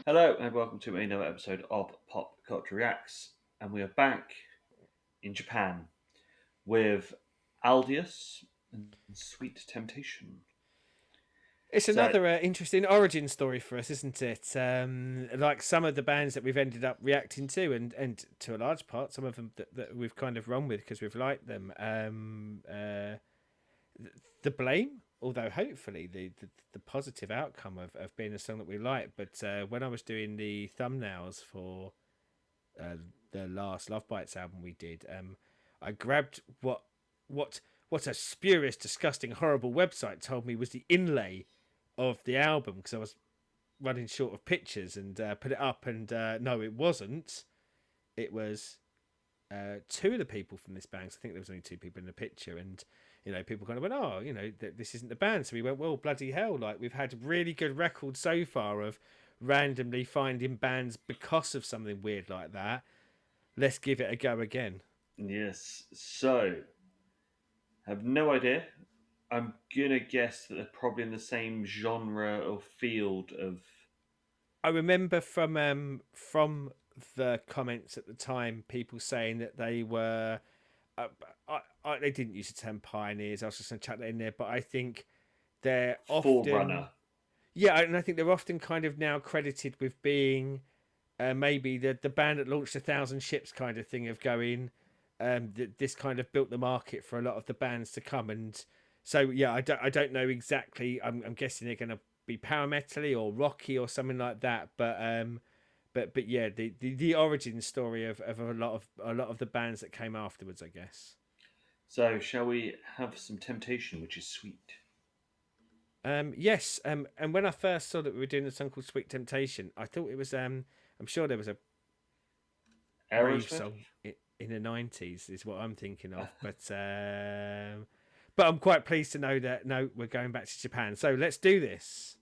Hello and welcome to another episode of Pop Culture Reacts, and we are back in Japan with Aldious and Sweet Temptation. It's So, another interesting origin story for us, isn't it? Like some of the bands that we've ended up reacting to, and to a large part, some of them that we've kind of run with because we've liked them. The blame, although hopefully the positive outcome of being a song that we like. But when I was doing the thumbnails for uh, the last Love Bites album we did, I grabbed what what a spurious, disgusting, horrible website told me was the inlay of the album because I was running short of pictures and put it up, and no, it wasn't. It was two of the people from this band. So I think there was only two people in the picture, and people kind of went, "Oh, this isn't the band." So we went, "Well, bloody hell! Like we've had really good records so far of randomly finding bands because of something weird like that. Let's give it a go again." yes, have no idea. I'm gonna guess that they're probably in the same genre or field of. I remember from the comments at the time, people saying that they were uh, they didn't use the term pioneers. I was just going to chuck that in there, but I think they're often, Forerunner. yeah, and I think they're often kind of now credited with being maybe the band that launched 1,000 ships kind of thing of going. This kind of built the market for a lot of the bands to come, and so yeah, I don't know exactly. I'm guessing they're going to be power metally or rocky or something like that, but yeah, the origin story of a lot of the bands that came afterwards, I guess. So, shall we have some Temptation, which is sweet? Yes, and when I first saw that we were doing a song called "Sweet Temptation," I thought it was. I'm sure there was a rave Aerosmith? song in the '90s, is what I'm thinking of. But I'm quite pleased to know that no, we're going back to Japan. So let's do this.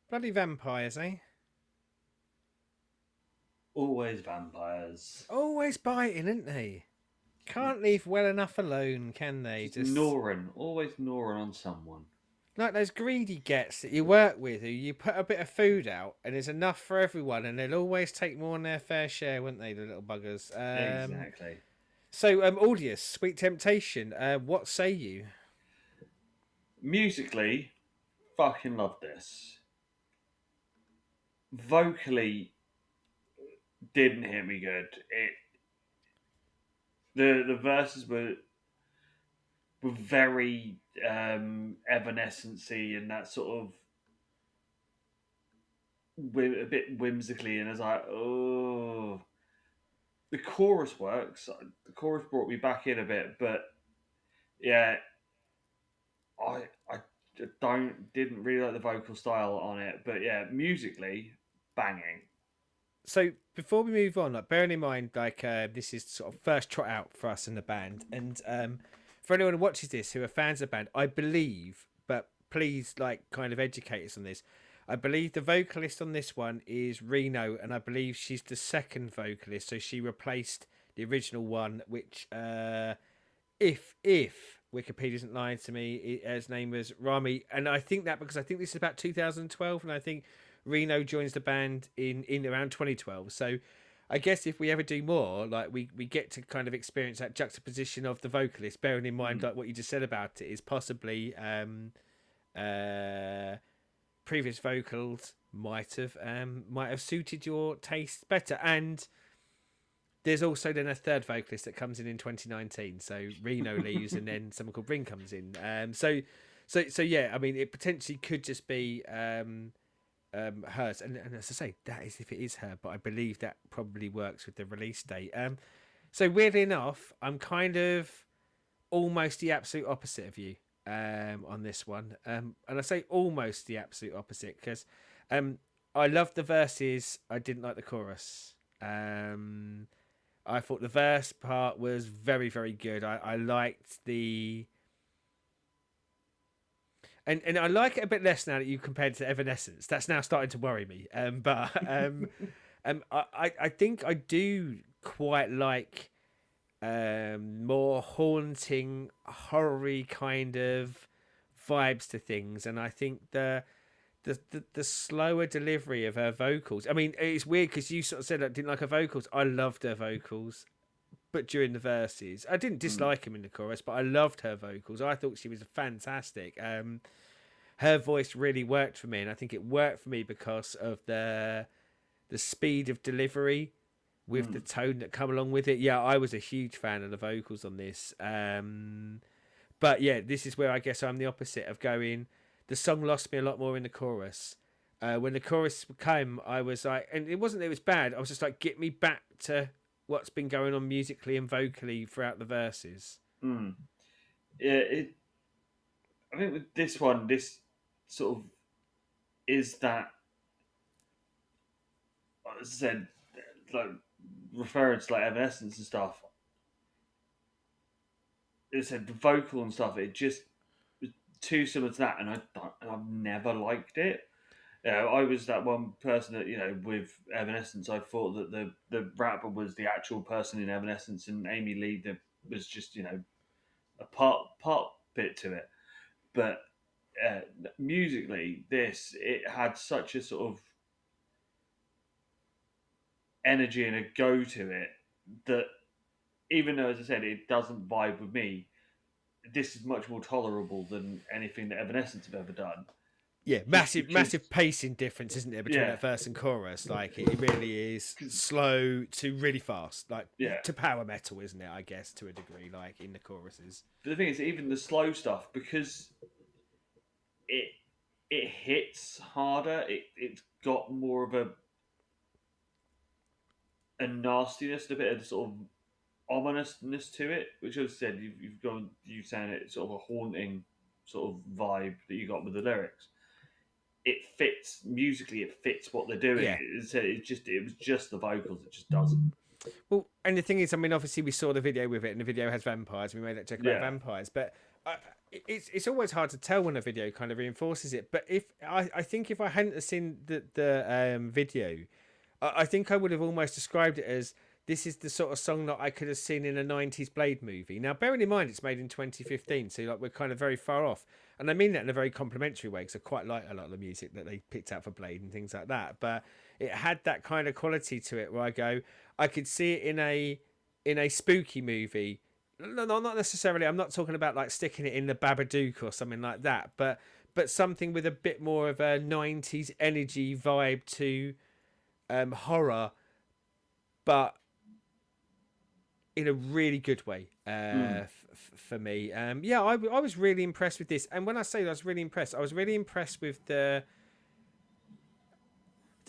Bloody vampires, eh? Always vampires. Always biting, aren't they? Can't leave well enough alone, can they? Just Just gnawing, always gnawing on someone. like those greedy gets that you work with, who you put a bit of food out and there's enough for everyone, and they'll always take more than their fair share, won't they, the little buggers? Exactly. Aldious, Sweet Temptation. What say you? Musically, fucking love this. Vocally, didn't hit me good. The verses were very evanescency and that sort of a bit whimsically, and I was like, oh. The chorus works. The chorus brought me back in a bit, but yeah, I didn't really like the vocal style on it, but yeah, musically banging. So before we move on, like bearing in mind, like this is sort of first trot out for us in the band, and for anyone who watches this who are fans of the band, I believe, but please like kind of educate us on this. I believe the vocalist on this one is Reno, and I believe she's the second vocalist, so she replaced the original one, which if Wikipedia isn't lying to me, his name was Rami, and I think that because I think this is about 2012, and I think Reno joins the band in around 2012. So I guess if we ever do more, like we get to kind of experience that juxtaposition of the vocalist, bearing in mind Mm. like what you just said about it is possibly previous vocals might have suited your taste better. And there's also then a third vocalist that comes in 2019. So Reno leaves, and then someone called Ring comes in. So yeah, I mean, it potentially could just be hers. And as I say, that is if it is her, but I believe that probably works with the release date. So weirdly enough, I'm kind of almost the absolute opposite of you on this one. And I say almost the absolute opposite because I loved the verses. I didn't like the chorus. I thought the verse part was very, very good. I liked the and I like it a bit less now that you compared to Evanescence. That's now starting to worry me. I think I do quite like more haunting, horror kind of vibes to things, and I think the slower delivery of her vocals. I mean, it's weird because you sort of said I didn't like her vocals. I loved her vocals, but during the verses, I didn't Mm. dislike him in the chorus, but I loved her vocals. I thought she was fantastic. Her voice really worked for me, and I think it worked for me because of the speed of delivery with the Mm. tone that come along with it. Yeah, I was a huge fan of the vocals on this. But yeah, this is where I guess I'm the opposite of going. The song lost me a lot more in the chorus. When the chorus came, I was like, and it wasn't that it was bad. I was just like, get me back to what's been going on musically and vocally throughout the verses. Mm. Yeah, I think with this one, this sort of is that, as I said, like referring to like Evanescence and stuff. As I said the vocal and stuff. It just was too similar to that, and I've never liked it. I was that one person that with Evanescence, I thought that the rapper was the actual person in Evanescence, and Amy Lee was just a part bit to it. But uh, musically, this it had such a sort of energy and a go to it that even though, as I said, it doesn't vibe with me, this is much more tolerable than anything that Evanescence have ever done. Yeah, Just because, massive pacing difference, isn't there, between yeah, that verse and chorus? Like it really is 'cause- slow to really fast, like yeah. to power metal, isn't it? I guess to a degree, like in the choruses. But the thing is, even the slow stuff, because it it hits harder. It's got more of a nastiness, a bit of sort of ominousness to it, which I've said you've gone you saying it sort of a haunting sort of vibe that you got with the lyrics. It fits musically. It fits what they're doing. Yeah, It was just the vocals. It just doesn't. Well, and the thing is, I mean, obviously we saw the video with it, and the video has vampires. We made that joke about Yeah, vampires, but it's always hard to tell when a video kind of reinforces it. But if I think if I hadn't have seen the video, I think I would have almost described it as this is the sort of song that I could have seen in a 90s Blade movie. Now, bearing in mind it's made in 2015, so like we're kind of very far off. And I mean that in a very complimentary way because I quite like a lot of the music that they picked out for Blade and things like that. But it had that kind of quality to it where I go, I could see it in a spooky movie. No, not necessarily. I'm not talking about like sticking it in the Babadook or something like that, but something with a bit more of a 90s energy vibe to horror, but in a really good way mm. for me. Yeah, I was really impressed with this. And when I say I was really impressed, I was really impressed with the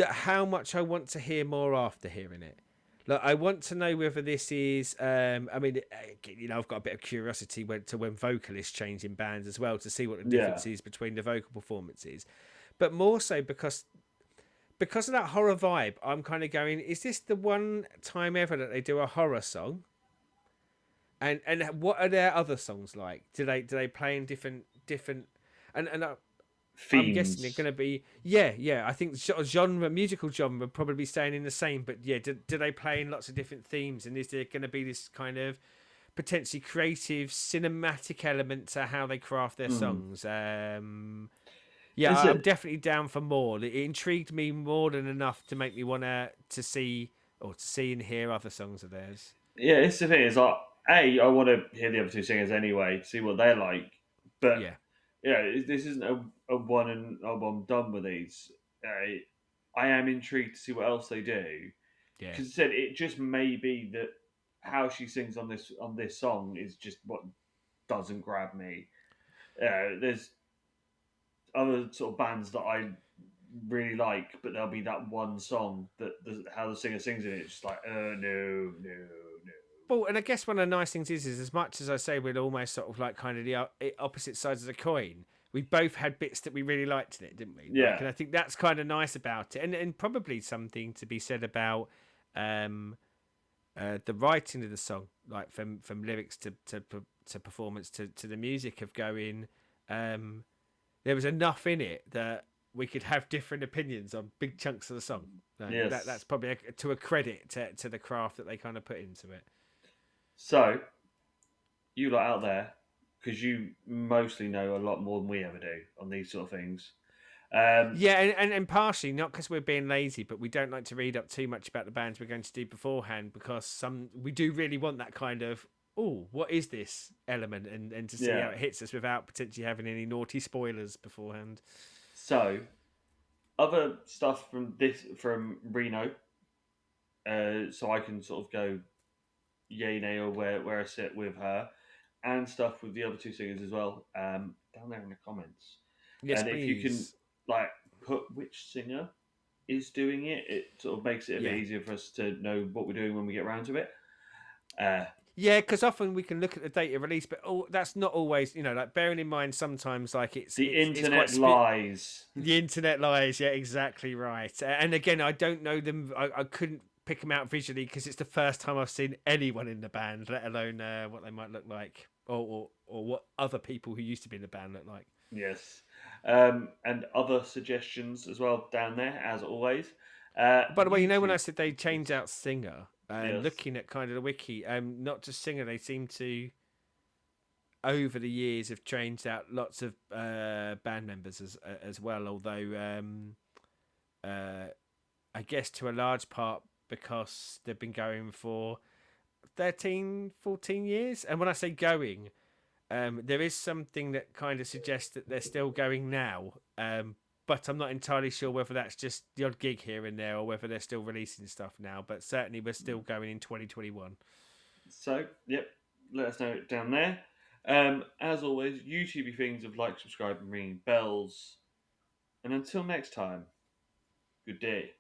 how much I want to hear more after hearing it. Like, I want to know whether this is. I mean, I've got a bit of curiosity when vocalists change in bands as well to see what the Yeah. difference is between the vocal performances, but more so because of that horror vibe. I'm kind of going, is this the one time ever that they do a horror song? And what are their other songs like? Do they play in different and I'm guessing they're Themes. going to be yeah. I think genre musical genre probably staying in the same, but yeah, do they play in lots of different themes? And is there going to be this kind of potentially creative cinematic element to how they craft their Mm. songs? Yeah, Is I'm it? definitely down for more. It intrigued me more than enough to make me want to see or to see and hear other songs of theirs. Yeah, it's the thing. Is like, I want to hear the other two singers anyway, see what they're like. But Yeah, this isn't a one and oh, I'm done with these. I am intrigued to see what else they do yeah. because I said it just may be that how she sings on this song is just what doesn't grab me. There's other sort of bands that I really like, but there'll be that one song that how the singer sings in it. It's just like, no, no, no. Well, and I guess one of the nice things is as much as I say we're almost sort of like kind of the opposite sides of the coin, we both had bits that we really liked in it, didn't we? Like, Yeah, and I think that's kind of nice about it, and probably something to be said about um, the writing of the song, like from lyrics to performance to the music of going. Um, there was enough in it that we could have different opinions on big chunks of the song. That's yes. probably to a credit to the craft that they kind of put into it. So you lot out there, because you mostly know a lot more than we ever do on these sort of things. Um, Yeah, and partially not because we're being lazy, but we don't like to read up too much about the bands we're going to do beforehand because we do really want that kind of what is this element and to see how yeah. it hits us without potentially having any naughty spoilers beforehand. So other stuff from Reno, so I can sort of go yay nay or where I sit with her, and stuff with the other two singers as well. Down there in the comments, Yes, and if you can please. like put which singer is doing it, it sort of makes it a bit Yeah. easier for us to know what we're doing when we get around to it. Uh, Yeah, because often we can look at the date of release, but that's not always, like bearing in mind sometimes like the it's quite internet lies. the internet lies. Yeah, exactly right. And again, I don't know them. I couldn't pick them out visually because it's the first time I've seen anyone in the band, let alone what they might look like or what other people who used to be in the band look like. Yes. And other suggestions as well down there, as always. By the way, when I YouTube. said they changed Yes. out singer, Yes. looking at kind of the wiki, not just singer, they seem to over the years have changed out lots of band members as well. Although uh, I guess to a large part because they've been going for 13, 14 years. And when I say going, there is something that kind of suggests that they're still going now. But I'm not entirely sure whether that's just the odd gig here and there or whether they're still releasing stuff now. But certainly we're still going in 2021. So, yep, let us know down there. As always, YouTube things of like, subscribe, and ringing bells. And until next time, good day.